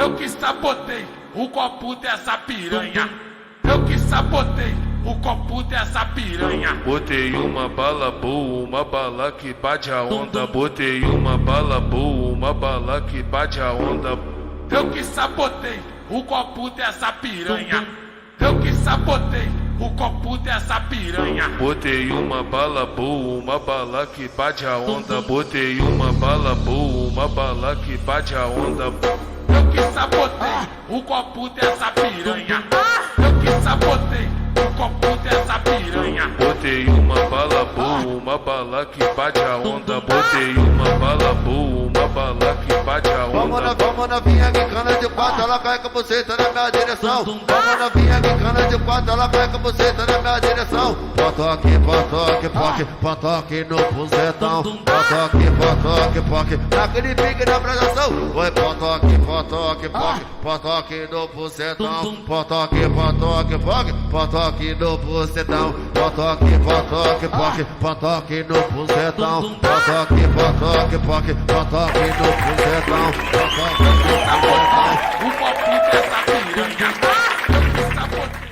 Eu que sabotei o copo dessa piranha. Eu que sabotei o copo dessa piranha. Botei uma bala boa, uma bala que bate a onda. Botei uma bala boa, uma bala que bate a onda. Eu que sabotei o copo dessa piranha. Eu que sabotei o copo dessa piranha. Botei uma bala boa, uma bala que bate a onda. Botei uma bala boa, uma bala que bate a onda. Eu que sabotei o copo dessa piranha. Eu que sabotei o copo dessa piranha. Botei uma bala boa, uma bala que bate a onda. Botei uma bala boa, uma bala que bate a onda. Vamos novinha que cana de quatro, ela cai com você, tá na minha direção. Vamos novinha que cana de quatro, ela cai com você, tá na minha direção. Potoque, potoque, poque, potoque no buzetão. Potoque, potoque, poque, naquele pique da apresentação. Oi, potoque, potoque, poque, potoque no buzetão. Potoque, potoque, poque, potoque no buzetão. Potoque, potoque, poque, potoque no buzetão. Potoque, potoque, poque, potoque no buzetão. Eu que sabotei o copo dessa piranha. Eu que sabotei